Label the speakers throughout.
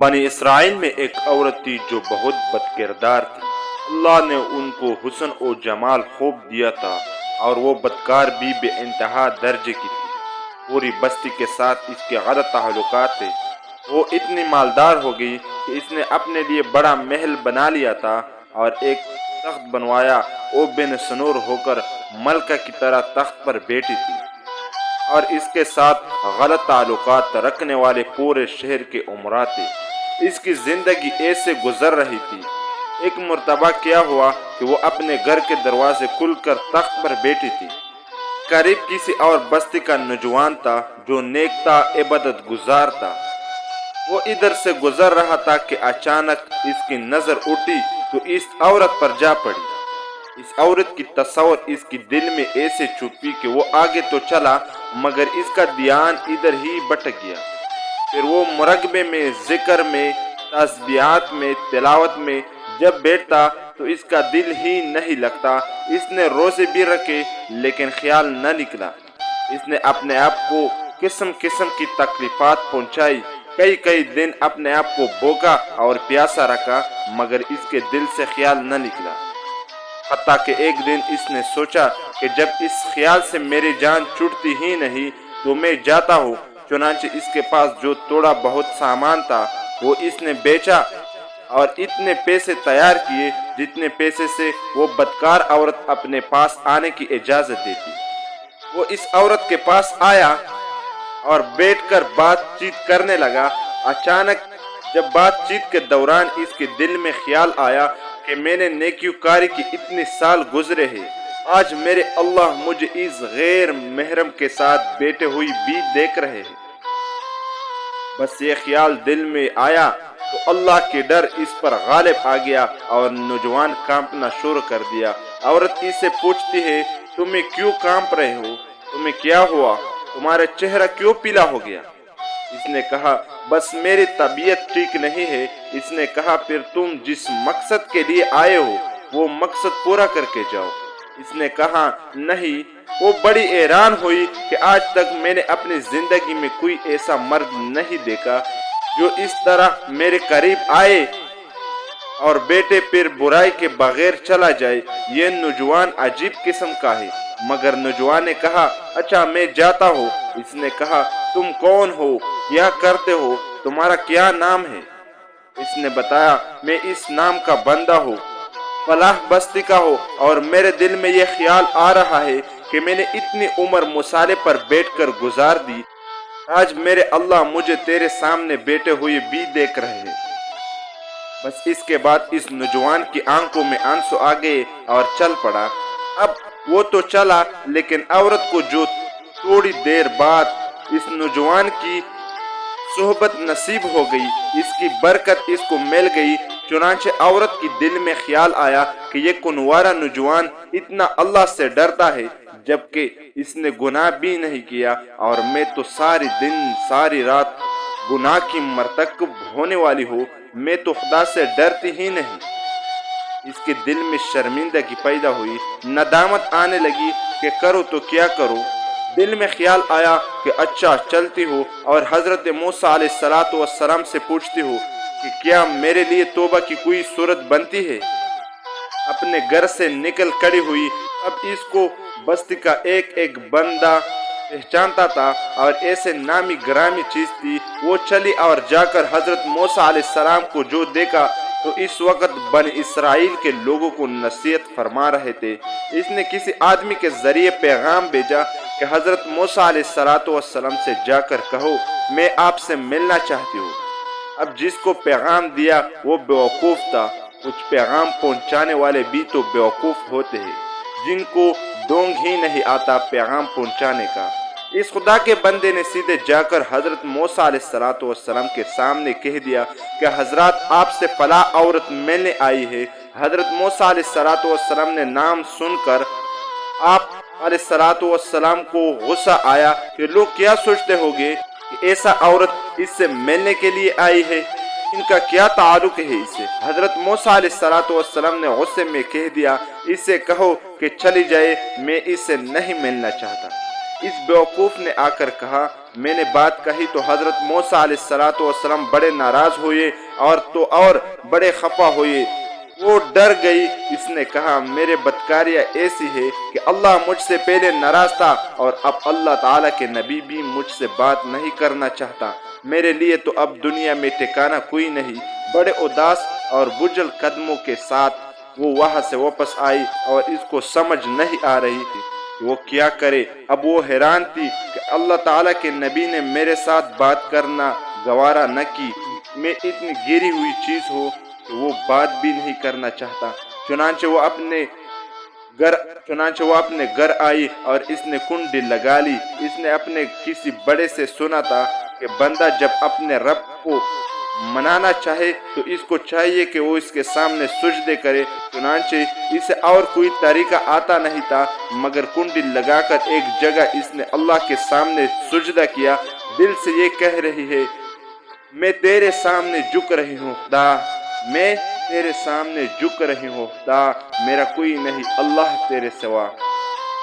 Speaker 1: بنی اسرائیل میں ایک عورت تھی جو بہت بد کردار تھی۔ اللہ نے ان کو حسن و جمال خوب دیا تھا اور وہ بدکار بھی بے انتہا درجے کی تھی۔ پوری بستی کے ساتھ اس کے غلط تعلقات تھے۔ وہ اتنی مالدار ہو گئی کہ اس نے اپنے لیے بڑا محل بنا لیا تھا اور ایک تخت بنوایا۔ وہ بن سنور ہو کر ملکہ کی طرح تخت پر بیٹھی تھی اور اس کے ساتھ غلط تعلقات رکھنے والے پورے شہر کے امراء تھے۔ اس کی زندگی ایسے گزر رہی تھی۔ ایک مرتبہ کیا ہوا کہ وہ اپنے گھر کے دروازے کھل کر تخت پر بیٹھی تھی۔ قریب کسی اور بستی کا نوجوان تھا جو نیک تھا، عبادت گزار تھا۔ وہ ادھر سے گزر رہا تھا کہ اچانک اس کی نظر اٹھی تو اس عورت پر جا پڑی۔ اس عورت کی تصور اس کی دل میں ایسے چھپی کہ وہ آگے تو چلا مگر اس کا دھیان ادھر ہی بھٹک گیا۔ پھر وہ مراقبے میں، ذکر میں، تسبیحات میں، تلاوت میں جب بیٹھتا تو اس کا دل ہی نہیں لگتا۔ اس نے روزے بھی رکھے لیکن خیال نہ نکلا۔ اس نے اپنے آپ کو قسم قسم کی تکلیفات پہنچائی۔ کئی دن اپنے آپ کو بھوکا اور پیاسا رکھا مگر اس کے دل سے خیال نہ نکلا۔ حتیٰ کہ ایک دن اس نے سوچا کہ جب اس خیال سے میری جان چھوٹتی ہی نہیں تو میں جاتا ہوں۔ چنانچہ اس کے پاس جو تھوڑا بہت سامان تھا وہ اس نے بیچا اور اتنے پیسے تیار کیے جتنے پیسے سے وہ بدکار عورت اپنے پاس آنے کی اجازت دیتی۔ وہ اس عورت کے پاس آیا اور بیٹھ کر بات چیت کرنے لگا۔ اچانک جب بات چیت کے دوران اس کے دل میں خیال آیا کہ میں نے نیکیوکاری کی اتنے سال گزرے ہیں، آج میرے اللہ مجھے اس غیر محرم کے ساتھ بیٹھے ہوئی بھی دیکھ رہے ہیں۔ بس یہ خیال دل میں آیا تو اللہ کی ڈر اس پر غالب آ گیا اور نوجوان کانپنا شروع کر دیا۔ عورت اس سے پوچھتی ہے، تمہیں کیوں کانپ رہے ہو؟ تمہیں کیا ہوا؟ تمہارا چہرہ کیوں پیلا ہو گیا؟ اس نے کہا، بس میری طبیعت ٹھیک نہیں ہے۔ اس نے کہا، پھر تم جس مقصد کے لیے آئے ہو وہ مقصد پورا کر کے جاؤ۔ اس نے کہا، نہیں۔ وہ بڑی حیران ہوئی کہ آج تک میں نے اپنی زندگی میں کوئی ایسا مرد نہیں دیکھا جو اس طرح میرے قریب آئے اور بیٹے پھر برائی کے بغیر چلا جائے۔ یہ نوجوان عجیب قسم کا ہے۔ مگر نوجوان نے کہا، اچھا میں جاتا ہوں۔ اس نے کہا، تم کون ہو؟ کیا کرتے ہو؟ تمہارا کیا نام ہے؟ اس نے بتایا، میں اس نام کا بندہ ہوں، فلاح بستی کا ہو، اور میرے دل میں یہ خیال آ رہا ہے کہ میں نے اتنی عمر مصالحے پر بیٹھ کر گزار دی، آج میرے اللہ مجھے تیرے سامنے بیٹھے ہوئے بھی دیکھ رہے ہیں۔ بس اس کے بعد اس نوجوان کی آنکھوں میں آنسو آ گئے اور چل پڑا۔ اب وہ تو چلا لیکن عورت کو جو تھوڑی دیر بعد اس نوجوان کی صحبت نصیب ہو گئی، اس کی برکت اس کو مل گئی۔ چنانچہ عورت کی دل میں خیال آیا کہ یہ کنوارا نوجوان اتنا اللہ سے ڈرتا ہے جبکہ اس نے گناہ بھی نہیں کیا، اور میں تو ساری دن ساری رات گناہ کی مرتکب ہونے والی ہوں، میں تو خدا سے ڈرتی ہی نہیں۔ اس کے دل میں شرمندگی پیدا ہوئی، ندامت آنے لگی کہ کرو تو کیا کرو۔ دل میں خیال آیا کہ اچھا چلتی ہو اور حضرت موسیٰ علیہ السلام سے پوچھتی ہو کہ کیا میرے لیے توبہ کی کوئی صورت بنتی ہے۔ اپنے گھر سے نکل کھڑی ہوئی۔ اب اس کو بستی کا ایک ایک بندہ پہچانتا تھا اور ایسے نامی گرامی چیز تھی۔ وہ چلی اور جا کر حضرت موسیٰ علیہ السلام کو جو دیکھا تو اس وقت بنی اسرائیل کے لوگوں کو نصیحت فرما رہے تھے۔ اس نے کسی آدمی کے ذریعے پیغام بھیجا کہ حضرت موسیٰ علیہ السلام سے جا کر کہو میں آپ سے ملنا چاہتی ہوں۔ اب جس کو پیغام دیا وہ بیوقوف تھا۔ کچھ پیغام پہنچانے والے بھی تو بیوقوف ہوتے ہیں جن کو ڈھونگ ہی نہیں آتا پیغام پہنچانے کا۔ اس خدا کے بندے نے سیدھے جا کر حضرت موسیٰ علیہ السلام کے سامنے کہہ دیا کہ حضرات آپ سے فلاں عورت ملنے آئی ہے۔ حضرت موسیٰ علیہ السلام نے نام سن کر آپ علیہ السلام کو غصہ آیا کہ لوگ کیا سوچتے ہوں گے کہ ایسا عورت اس سے ملنے کے لیے آئی ہے، ان کا کیا تعلق ہے اس سے۔ حضرت موسیٰ علیہ السلام نے غصے میں کہہ دیا، اس سے کہو کہ چلی جائے، میں اس سے نہیں ملنا چاہتا۔ اس بیوقوف نے آ کر کہا، میں نے بات کہی تو حضرت موسیٰ علیہ السلام بڑے ناراض ہوئے اور بڑے خفا ہوئے۔ وہ ڈر گئی۔ اس نے کہا میرے بدکاریاں ایسی ہے کہ اللہ مجھ سے پہلے ناراض تھا اور اب اللہ تعالیٰ کے نبی بھی مجھ سے بات نہیں کرنا چاہتا۔ میرے لیے تو اب دنیا میں ٹھکانہ کوئی نہیں۔ بڑے اداس اور بجھل قدموں کے ساتھ وہ وہاں سے واپس آئی اور اس کو سمجھ نہیں آ رہی تھی وہ کیا کرے۔ اب وہ حیران تھی کہ اللہ تعالیٰ کے نبی نے میرے ساتھ بات کرنا گوارا نہ کی۔ میں اتنی گری ہوئی چیز ہو کہ وہ بات بھی نہیں کرنا چاہتا۔ چنانچہ وہ اپنے گھر آئی اور اس نے کنڈی لگا لی۔ اس نے اپنے کسی بڑے سے سنا تھا کہ بندہ جب اپنے رب کو منانا چاہے تو اس کو چاہیے کہ وہ اس کے سامنے سجدے کرے۔ چنانچہ اسے اور کوئی طریقہ آتا نہیں تھا مگر کنڈی لگا کر ایک جگہ اس نے اللہ کے سامنے سجدہ کیا۔ دل سے یہ کہہ رہی ہے میں تیرے سامنے جھک رہی ہوں خدا، میں تیرے سامنے جھک رہی ہوں خدا، میرا کوئی نہیں اللہ تیرے سوا۔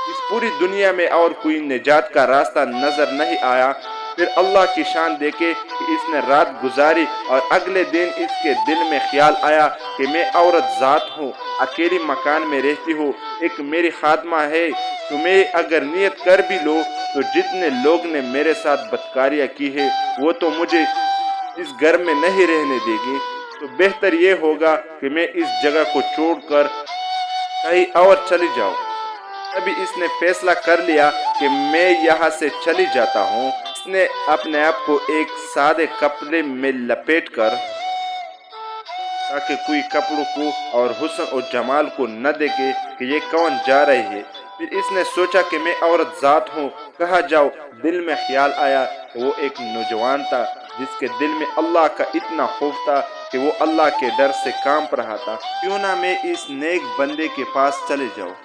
Speaker 1: اس پوری دنیا میں اور کوئی نجات کا راستہ نظر نہیں آیا۔ پھر اللہ کی شان دیکھے کہ اس نے رات گزاری اور اگلے دن اس کے دل میں خیال آیا کہ میں عورت ذات ہوں، اکیلی مکان میں رہتی ہوں، ایک میری خادمہ ہے، تمہیں اگر نیت کر بھی لو تو جتنے لوگ نے میرے ساتھ بدکاریاں کی ہے وہ تو مجھے اس گھر میں نہیں رہنے دے گی، تو بہتر یہ ہوگا کہ میں اس جگہ کو چھوڑ کر کہیں اور چلی جاؤں۔ ابھی اس نے فیصلہ کر لیا کہ میں یہاں سے چلی جاتا ہوں۔ اس نے اپنے آپ کو ایک سادے کپڑے میں لپیٹ کر تاکہ کوئی کپڑوں کو اور حسن اور جمال کو نہ دیکھے کہ یہ کون جا رہی ہے۔ پھر اس نے سوچا کہ میں عورت ذات ہوں، کہاں جاؤ؟ دل میں خیال آیا کہ وہ ایک نوجوان تھا جس کے دل میں اللہ کا اتنا خوف تھا کہ وہ اللہ کے ڈر سے کانپ رہا تھا۔ کیوں نہ میں اس نیک بندے کے پاس چلے جاؤں؟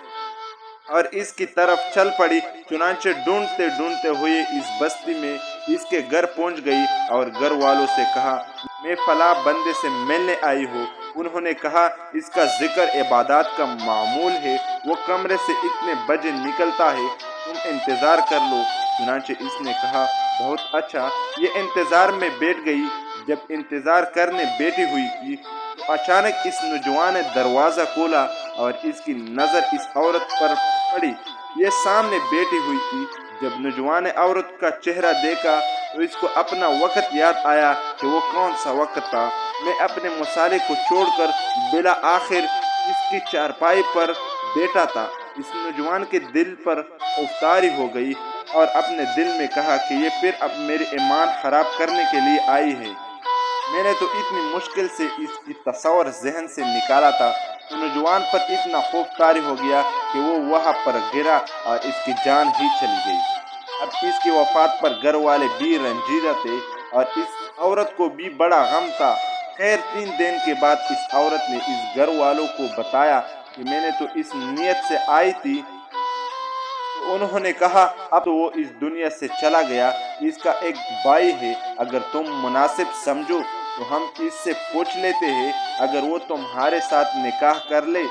Speaker 1: اور اس کی طرف چل پڑی۔ چنانچہ ڈھونڈتے ڈھونڈتے ہوئے اس بستی میں اس کے گھر پہنچ گئی اور گھر والوں سے کہا میں فلاں بندے سے ملنے آئی ہوں۔ انہوں نے کہا اس کا ذکر عبادات کا معمول ہے، وہ کمرے سے اتنے بجے نکلتا ہے، تم انتظار کر لو۔ چنانچہ اس نے کہا بہت اچھا۔ یہ انتظار میں بیٹھ گئی۔ جب انتظار کرنے بیٹھی ہوئی تھی تو اچانک اس نوجوان نے دروازہ کھولا اور اس کی نظر اس عورت پر پڑی۔ یہ سامنے بیٹھی ہوئی تھی۔ جب نوجوان نے عورت کا چہرہ دیکھا تو اس کو اپنا وقت یاد آیا کہ وہ کون سا وقت تھا۔ میں اپنے مصالحے کو چھوڑ کر بلا آخر اس کی چارپائی پر بیٹھا تھا۔ اس نوجوان کے دل پر خوفزداری ہو گئی اور اپنے دل میں کہا کہ یہ پھر اب میرے ایمان خراب کرنے کے لیے آئی ہے۔ میں نے تو اتنی مشکل سے اس کی تصور ذہن سے نکالا تھا۔ تو نوجوان پر اتنا خوف طاری ہو گیا کہ وہ وہاں پر گرا اور اس کی جان ہی چلی گئی۔ اب اس کی وفات پر گھر والے بھی رنجیدہ تھے اور اس عورت کو بھی بڑا غم تھا۔ خیر 3 دن کے بعد اس عورت نے اس گھر والوں کو بتایا کہ میں نے تو اس نیت سے آئی تھی۔ تو انہوں نے کہا اب تو وہ اس دنیا سے چلا گیا، اس کا ایک بھائی ہے، اگر تم مناسب سمجھو تو ہم اس سے پوچھ لیتے ہیں، اگر وہ تمہارے ساتھ نکاح کر لے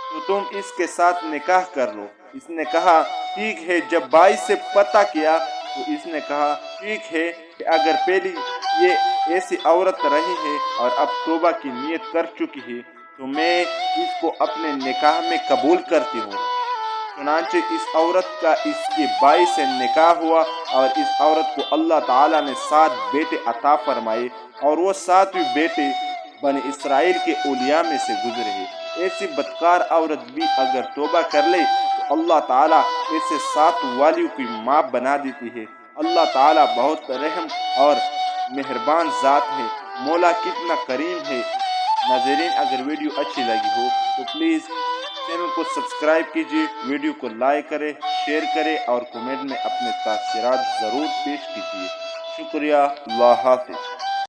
Speaker 1: تو تم اس کے ساتھ نکاح کر لو۔ اس نے کہا ٹھیک ہے۔ جب بھائی سے پتہ کیا تو اس نے کہا ٹھیک ہے کہ اگر پہلی یہ ایسی عورت رہی ہے اور اب توبہ کی نیت کر چکی ہے تو میں اس کو اپنے نکاح میں قبول کرتی ہوں۔ چنانچہ اس عورت کا اس کے بھائی سے نکاح ہوا اور اس عورت کو اللہ تعالیٰ نے 7 بیٹے عطا فرمائے اور وہ 7ویں بیٹے بنی اسرائیل کے اولیاء میں سے گزرے ہیں۔ ایسی بدکار عورت بھی اگر توبہ کر لے تو اللہ تعالیٰ ایسے 7 والیوں کی ماں بنا دیتی ہے۔ اللہ تعالیٰ بہت رحم اور مہربان ذات ہے، مولا کتنا کریم ہے۔ ناظرین اگر ویڈیو اچھی لگی ہو تو پلیز چینل کو سبسکرائب کیجیے، ویڈیو کو لائک کریں، شیئر کریں اور کمنٹ میں اپنے تاثرات ضرور پیش کیجیے۔ شکریہ، اللہ حافظ۔